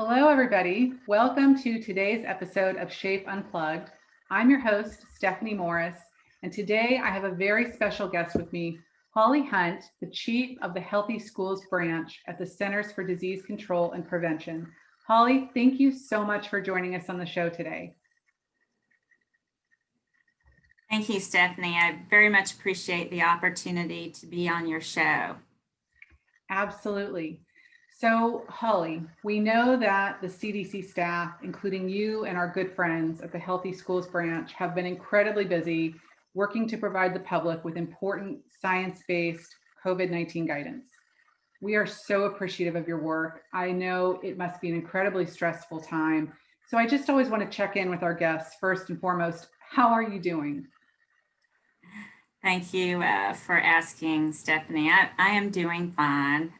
Hello, everybody. Welcome to today's episode of Shape Unplugged. I'm your host, Stephanie Morris, and today I have a very special guest with me, Holly Hunt, the Chief of the Healthy Schools Branch at the Centers for Disease Control and Prevention. Holly, thank you so much for joining us on the show today. Thank you, Stephanie. I very much appreciate the opportunity to be on your show. Absolutely. So, Holly, we know that the CDC staff, including you and our good friends at the Healthy Schools Branch, have been incredibly busy working to provide the public with important science-based COVID-19 guidance. We are so appreciative of your work. I know it must be an incredibly stressful time. So I just always want to check in with our guests first and foremost. How are you doing? Thank you for asking, Stephanie. I am doing fine.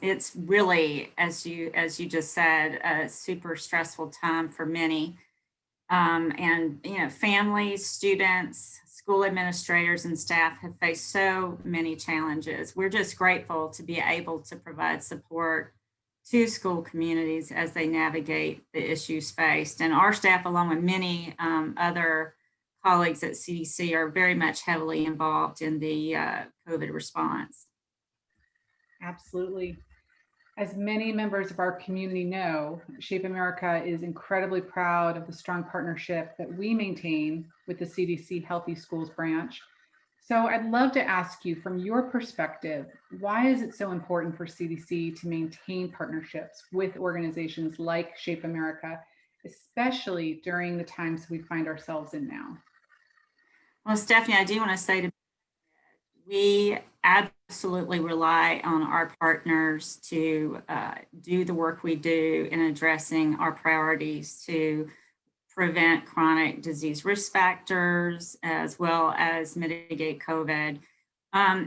It's really, as you just said, a super stressful time for many. And families, students, school administrators, and staff have faced so many challenges. We're just grateful to be able to provide support to school communities as they navigate the issues faced. And our staff, along with many other colleagues at CDC, are very much heavily involved in the COVID response. Absolutely. As many members of our community know, Shape America is incredibly proud of the strong partnership that we maintain with the CDC Healthy Schools Branch. So I'd love to ask you, from your perspective, why is it so important for CDC to maintain partnerships with organizations like Shape America, especially during the times we find ourselves in now? Well, Stephanie, I do want to say we absolutely rely on our partners to do the work we do in addressing our priorities to prevent chronic disease risk factors as well as mitigate COVID.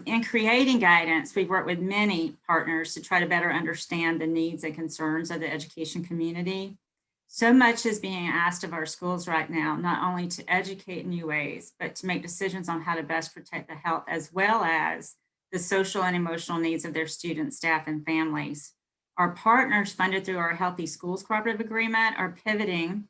In creating guidance, we've worked with many partners to try to better understand the needs and concerns of the education community. So much is being asked of our schools right now, not only to educate in new ways, but to make decisions on how to best protect the health as well as the social and emotional needs of their students, staff, and families. Our partners funded through our Healthy Schools Cooperative Agreement are pivoting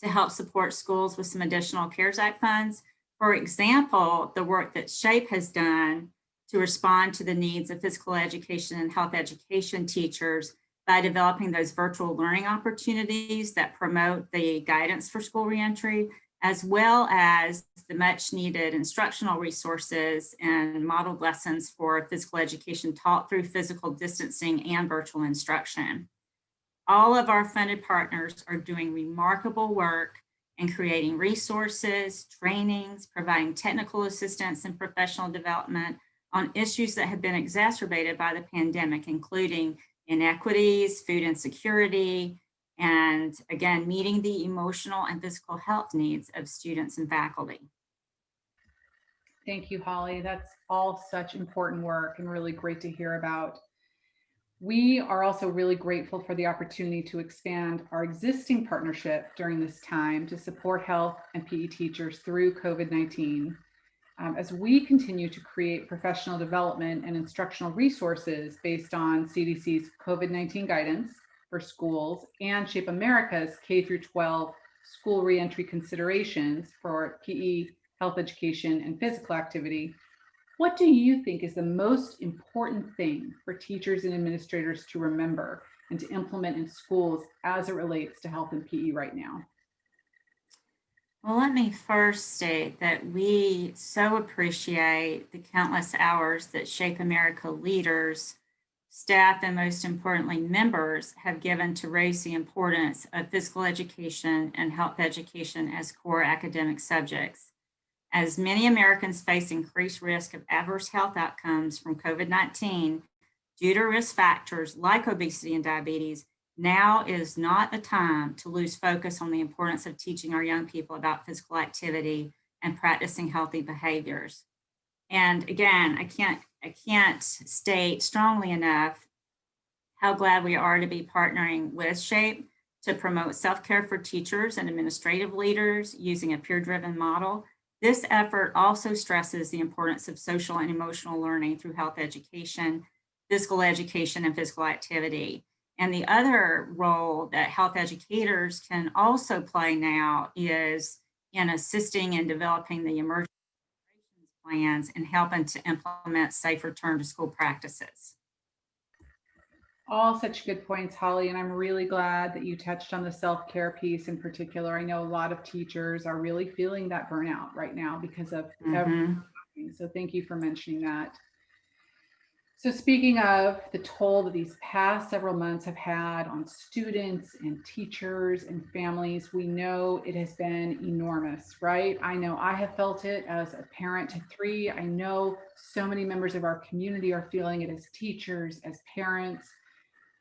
to help support schools with some additional CARES Act funds. For example, the work that SHAPE has done to respond to the needs of physical education and health education teachers by developing those virtual learning opportunities that promote the guidance for school reentry, as well as the much needed instructional resources and modeled lessons for physical education taught through physical distancing and virtual instruction. All of our funded partners are doing remarkable work in creating resources, trainings, providing technical assistance and professional development on issues that have been exacerbated by the pandemic, including inequities, food insecurity, and again, meeting the emotional and physical health needs of students and faculty. Thank you, Holly. That's all such important work and really great to hear about. We are also really grateful for the opportunity to expand our existing partnership during this time to support health and PE teachers through COVID-19. As we continue to create professional development and instructional resources based on CDC's COVID-19 guidance for schools and Shape America's K-12 school reentry considerations for PE, health education, and physical activity, what do you think is the most important thing for teachers and administrators to remember and to implement in schools as it relates to health and PE right now? Well, let me first state that we so appreciate the countless hours that Shape America leaders, staff, and most importantly, members have given to raise the importance of physical education and health education as core academic subjects. As many Americans face increased risk of adverse health outcomes from COVID-19 due to risk factors like obesity and diabetes, now is not a time to lose focus on the importance of teaching our young people about physical activity and practicing healthy behaviors. And again, I can't state strongly enough how glad we are to be partnering with SHAPE to promote self-care for teachers and administrative leaders using a peer-driven model. This effort also stresses the importance of social and emotional learning through health education, physical education, and physical activity. And the other role that health educators can also play now is in assisting in developing the emergency plans and helping to implement safe return to school practices. All such good points, Holly. And I'm really glad that you touched on the self care piece in particular. I know a lot of teachers are really feeling that burnout right now because of Mhm. everything. So thank you for mentioning that. So, speaking of the toll that these past several months have had on students and teachers and families, we know it has been enormous, right? I know I have felt it as a parent to three. I know so many members of our community are feeling it as teachers, as parents.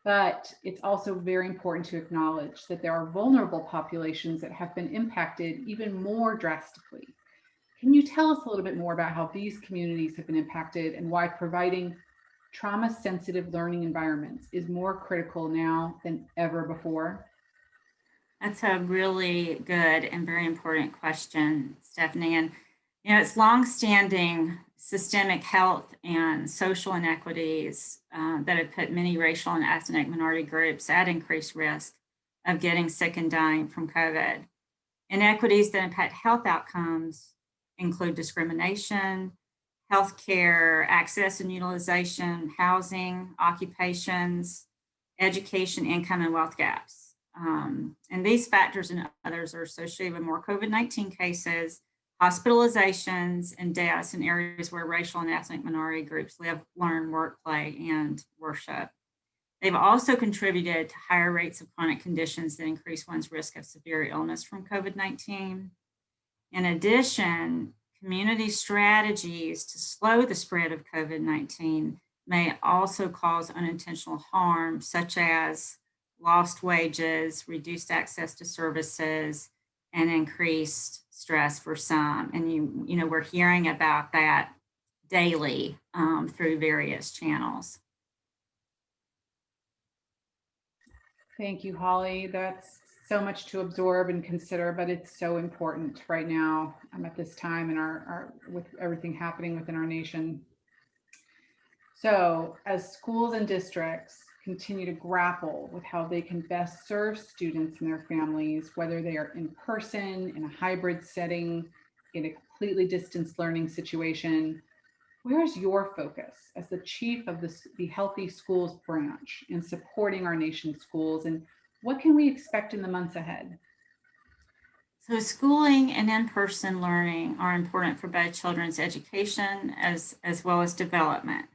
But it's also very important to acknowledge that there are vulnerable populations that have been impacted even more drastically. Can you tell us a little bit more about how these communities have been impacted and why providing trauma sensitive learning environments is more critical now than ever before? That's a really good and very important question, Stephanie. And it's longstanding systemic health and social inequities that have put many racial and ethnic minority groups at increased risk of getting sick and dying from COVID. Inequities that impact health outcomes include discrimination, healthcare access and utilization, housing, occupations, education, income, and wealth gaps. And these factors and others are associated with more COVID-19 cases, hospitalizations, and deaths in areas where racial and ethnic minority groups live, learn, work, play, and worship. They've also contributed to higher rates of chronic conditions that increase one's risk of severe illness from COVID-19. In addition, community strategies to slow the spread of COVID-19 may also cause unintentional harm, such as lost wages, reduced access to services, and increased stress for some. And we're hearing about that daily through various channels. Thank you, Holly. That's so much to absorb and consider, but it's so important right now. I'm at this time in our with everything happening within our nation. So, as schools and districts continue to grapple with how they can best serve students and their families, whether they are in person, in a hybrid setting, in a completely distanced learning situation, where is your focus as the chief of the Healthy Schools branch in supporting our nation's schools? And what can we expect in the months ahead? So schooling and in-person learning are important for both children's education as well as development.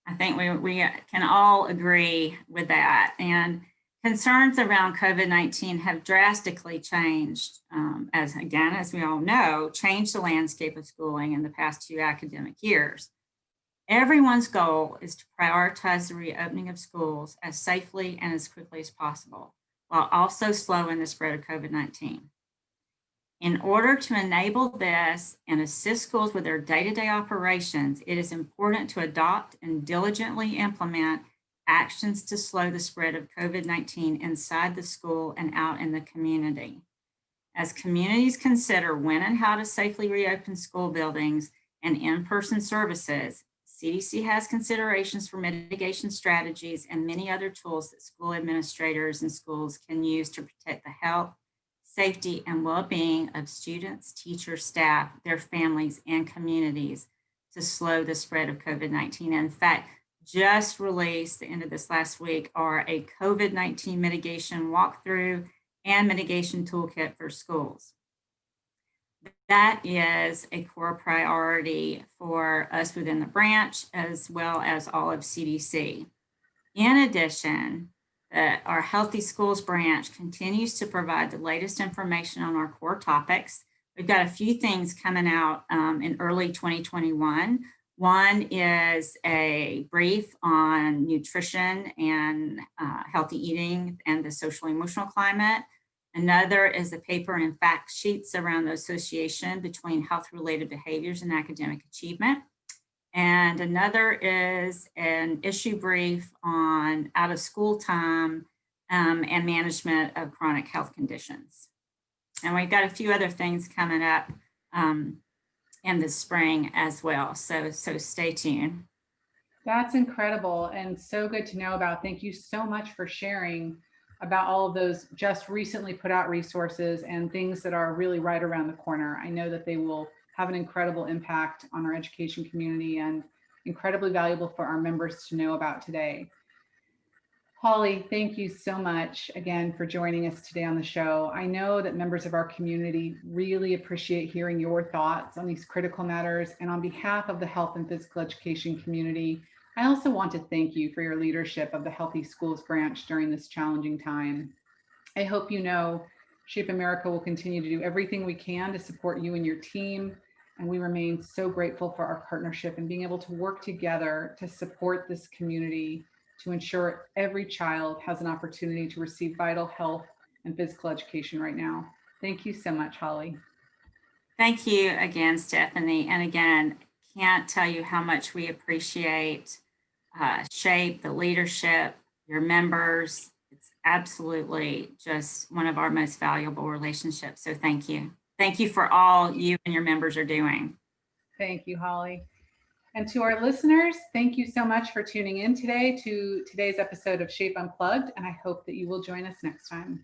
I think we can all agree with that. And concerns around COVID-19 have drastically changed, as we all know, changed the landscape of schooling in the past 2 academic years. Everyone's goal is to prioritize the reopening of schools as safely and as quickly as possible, while also slowing the spread of COVID-19. In order to enable this and assist schools with their day-to-day operations, it is important to adopt and diligently implement actions to slow the spread of COVID-19 inside the school and out in the community. As communities consider when and how to safely reopen school buildings and in-person services, CDC has considerations for mitigation strategies and many other tools that school administrators and schools can use to protect the health, safety, and well-being of students, teachers, staff, their families, and communities to slow the spread of COVID-19. In fact, just released the end of this last week are a COVID-19 mitigation walkthrough and mitigation toolkit for schools. That is a core priority for us within the branch, as well as all of CDC. In addition, our Healthy Schools branch continues to provide the latest information on our core topics. We've got a few things coming out in early 2021. One is a brief on nutrition and healthy eating and the social emotional climate. Another is a paper and fact sheets around the association between health-related behaviors and academic achievement. And another is an issue brief on out of school time and management of chronic health conditions. And we've got a few other things coming up in the spring as well. So stay tuned. That's incredible and so good to know about. Thank you so much for sharing about all of those just recently put out resources and things that are really right around the corner. I know that they will have an incredible impact on our education community and incredibly valuable for our members to know about today. Holly, thank you so much again for joining us today on the show. I know that members of our community really appreciate hearing your thoughts on these critical matters. And on behalf of the health and physical education community, I also want to thank you for your leadership of the Healthy Schools branch during this challenging time. I hope you know Shape America will continue to do everything we can to support you and your team. And we remain so grateful for our partnership and being able to work together to support this community to ensure every child has an opportunity to receive vital health and physical education right now. Thank you so much, Holly. Thank you again, Stephanie. And again, can't tell you how much we appreciate SHAPE, the leadership, your members. It's absolutely just one of our most valuable relationships. So thank you. Thank you for all you and your members are doing. Thank you, Holly. And to our listeners, thank you so much for tuning in today to today's episode of Shape Unplugged. And I hope that you will join us next time.